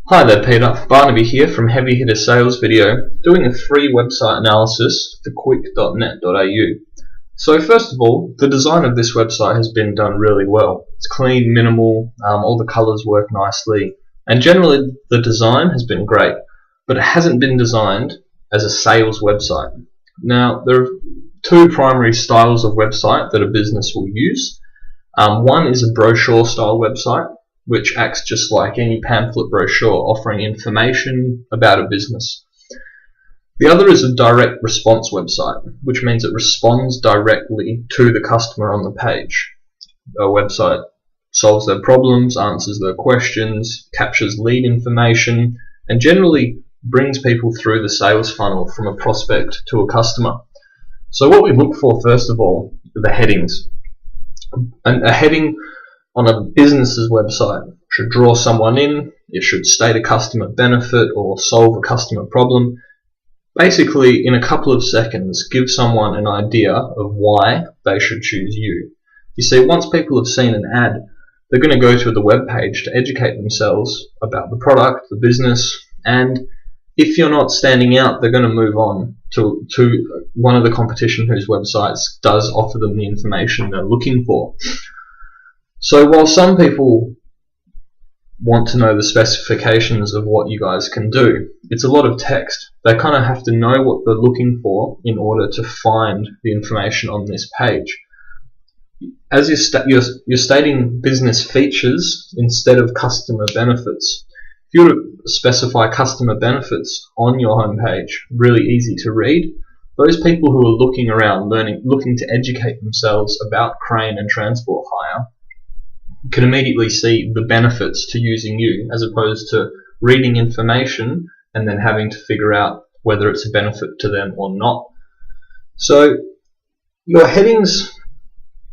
Hi there Peter, Barnaby here from Heavy Hitter Sales Video, doing a free website analysis for kwik.net.au. So first of all, the design of this website has been done really well. It's clean, minimal, all the colours work nicely, and generally the design has been great, but it hasn't been designed as a sales website. Now, there are two primary styles of website that a business will use. One is a brochure style website, which acts just like any pamphlet brochure offering information about a business. The other is a direct response website, which means it responds directly to the customer on the page. A website solves their problems, answers their questions, captures lead information, and generally brings people through the sales funnel from a prospect to a customer. So what we look for first of all are the headings. And a heading on a business's website should draw someone in, it should state a customer benefit or solve a customer problem. Basically, in a couple of seconds, give someone an idea of why they should choose you. You see, once people have seen an ad, they're going to go to the web page to educate themselves about the product, the business, and if you're not standing out, they're going to move on to one of the competition whose websites does offer them the information they're looking for. So while some people want to know the specifications of what you guys can do, it's a lot of text. They kind of have to know what they're looking for in order to find the information on this page. As you're stating business features instead of customer benefits. If you were to specify customer benefits on your homepage, really easy to read, those people who are looking around, looking to educate themselves about crane and transport hire, can immediately see the benefits to using you, as opposed to reading information and then having to figure out whether it's a benefit to them or not. So your headings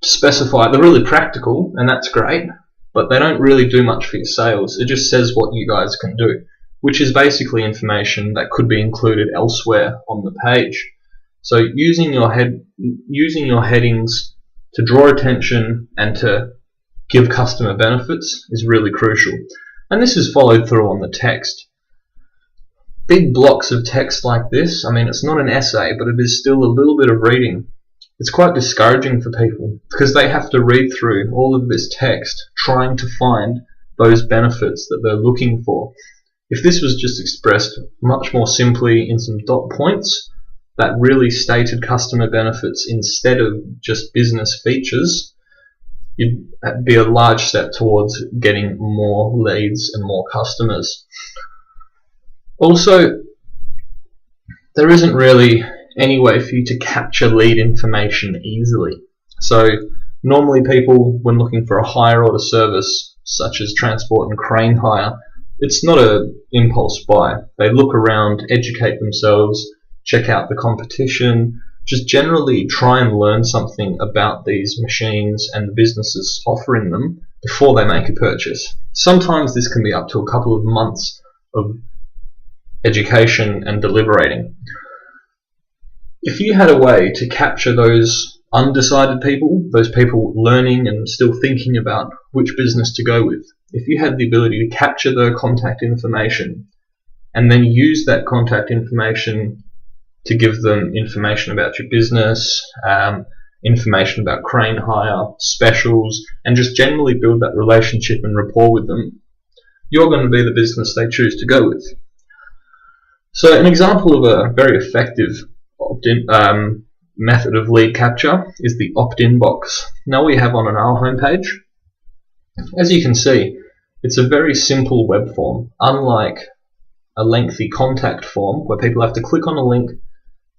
specify, they're really practical, and that's great, but they don't really do much for your sales. It just says what you guys can do, which is basically information that could be included elsewhere on the page. So using your headings to draw attention and to give customer benefits is really crucial. And this is followed through on the text. Big blocks of text like this, I mean, it's not an essay, but it is still a little bit of reading. It's quite discouraging for people because they have to read through all of this text trying to find those benefits that they're looking for. If this was just expressed much more simply in some dot points that really stated customer benefits instead of just business features, it'd be a large step towards getting more leads and more customers. Also, there isn't really any way for you to capture lead information easily. So normally people, when looking for a hire order service such as transport and crane hire, it's not an impulse buy. They look around, educate themselves, check out the competition, just generally try and learn something about these machines and the businesses offering them before they make a purchase. Sometimes this can be up to a couple of months of education and deliberating. If you had a way to capture those undecided people, those people learning and still thinking about which business to go with, if you had the ability to capture their contact information and then use that contact information to give them information about your business, information about crane hire, specials, and just generally build that relationship and rapport with them, you're going to be the business they choose to go with. So an example of a very effective opt-in method of lead capture is the opt-in box. Now we have on our homepage. As you can see, it's a very simple web form, unlike a lengthy contact form where people have to click on a link,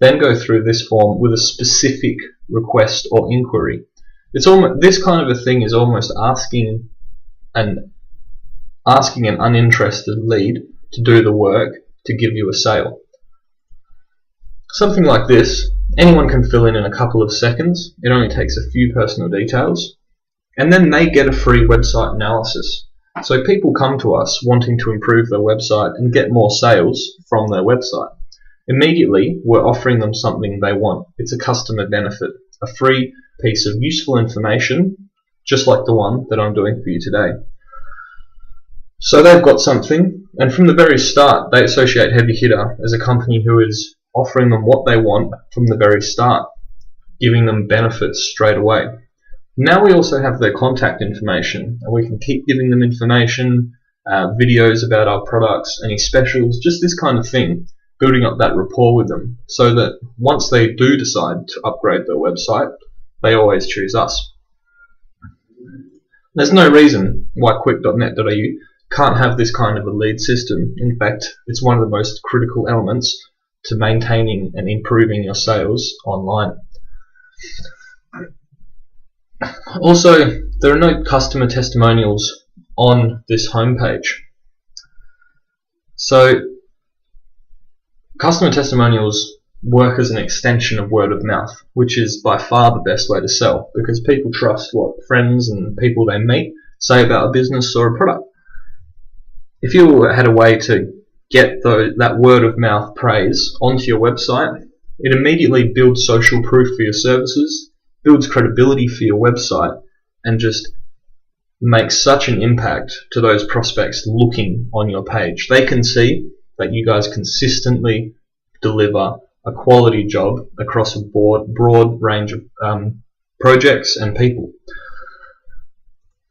then go through this form with a specific request or inquiry. It's almost, this kind of a thing is almost asking an uninterested lead to do the work to give you a sale. Something like this, anyone can fill in a couple of seconds. It only takes a few personal details, and then they get a free website analysis. So people come to us wanting to improve their website and get more sales from their website. Immediately, we're offering them something they want. It's a customer benefit, a free piece of useful information, just like the one that I'm doing for you today. So they've got something, and from the very start they associate Heavy Hitter as a company who is offering them what they want from the very start, giving them benefits straight away. Now we also have their contact information, and we can keep giving them information, videos about our products, any specials, just this kind of thing, building up that rapport with them, so that once they do decide to upgrade their website, they always choose us. There's no reason why Kwik.net.au can't have this kind of a lead system. In fact, it's one of the most critical elements to maintaining and improving your sales online. Also, there are no customer testimonials on this homepage. So, customer testimonials work as an extension of word of mouth, which is by far the best way to sell, because people trust what friends and people they meet say about a business or a product. If you had a way to get that word of mouth praise onto your website, it immediately builds social proof for your services, builds credibility for your website, and just makes such an impact to those prospects looking on your page. They can see that you guys consistently deliver a quality job across a broad range of projects and people.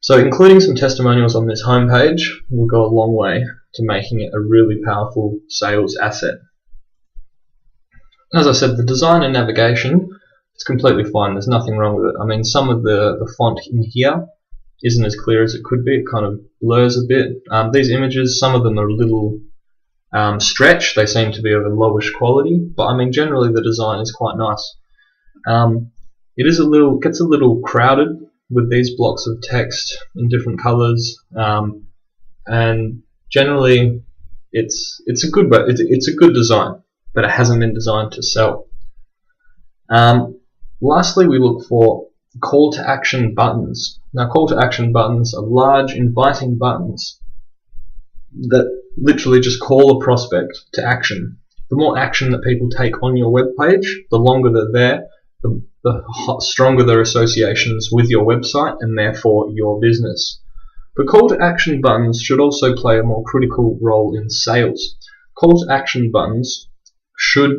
So including some testimonials on this homepage will go a long way to making it a really powerful sales asset. As I said, the design and navigation is completely fine. There's nothing wrong with it. I mean, some of the font in here isn't as clear as it could be. It kind of blurs a bit. These images, some of them are a little stretched. They seem to be of a lowish quality, but I mean, generally the design is quite nice. It gets a little crowded with these blocks of text in different colors, and generally it's a good design, but it hasn't been designed to sell. Lastly, we look for call to action buttons. Now, call to action buttons are large inviting buttons that literally just call a prospect to action. The more action that people take on your web page, the longer they're there, the stronger their associations with your website and therefore your business. But call to action buttons should also play a more critical role in sales. Call to action buttons should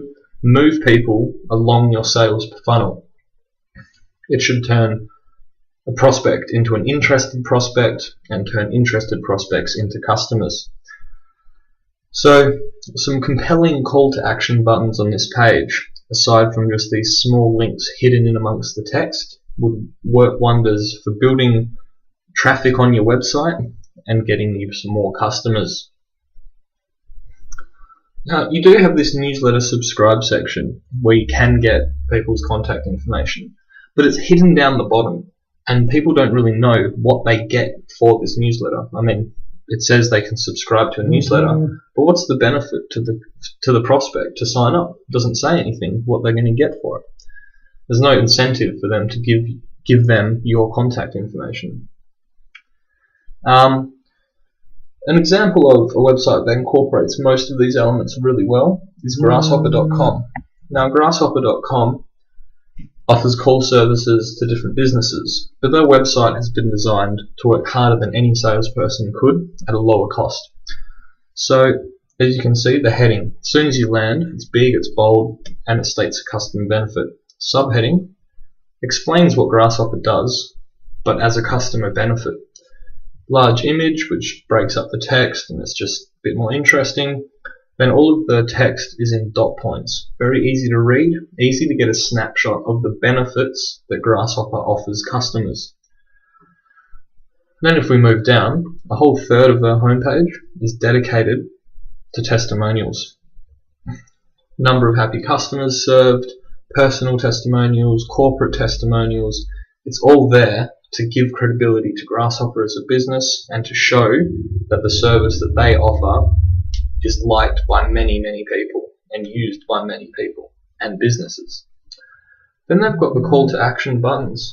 move people along your sales funnel. It should turn a prospect into an interested prospect and turn interested prospects into customers. So, some compelling call to action buttons on this page, aside from just these small links hidden in amongst the text, would work wonders for building traffic on your website and getting you some more customers. Now, you do have this newsletter subscribe section where you can get people's contact information, but it's hidden down the bottom and people don't really know what they get for this newsletter. I mean, it says they can subscribe to a newsletter, but what's the benefit to the prospect to sign up? It doesn't say anything what they're going to get for it. There's no incentive for them to give them your contact information. An example of a website that incorporates most of these elements really well is grasshopper.com. Now, grasshopper.com offers call services to different businesses, but their website has been designed to work harder than any salesperson could at a lower cost. So, as you can see, the heading, as soon as you land, it's big, it's bold, and it states a customer benefit. Subheading explains what Grasshopper does, but as a customer benefit. Large image, which breaks up the text and it's just a bit more interesting. Then all of the text is in dot points. Very easy to read, easy to get a snapshot of the benefits that Grasshopper offers customers. Then if we move down, a whole third of the homepage is dedicated to testimonials. Number of happy customers served, personal testimonials, corporate testimonials. It's all there to give credibility to Grasshopper as a business and to show that the service that they offer is liked by many, many people and used by many people and businesses. Then they've got the call to action buttons.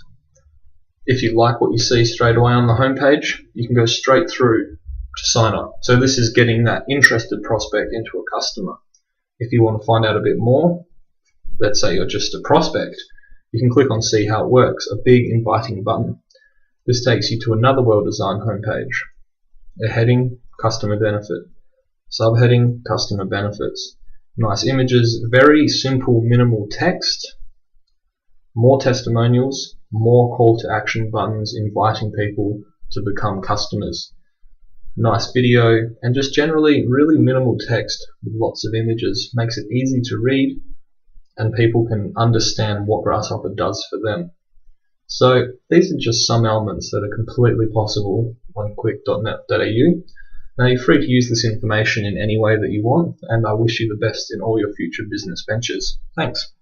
If you like what you see straight away on the homepage, you can go straight through to sign up. So this is getting that interested prospect into a customer. If you want to find out a bit more, let's say you're just a prospect, you can click on see how it works, a big inviting button. This takes you to another well-designed homepage. A heading, customer benefit. Subheading, customer benefits. Nice images, very simple minimal text, more testimonials, more call to action buttons inviting people to become customers. Nice video, and just generally really minimal text with lots of images. Makes it easy to read and people can understand what Grasshopper does for them. So these are just some elements that are completely possible on kwik.net.au. Now you're free to use this information in any way that you want, and I wish you the best in all your future business ventures. Thanks.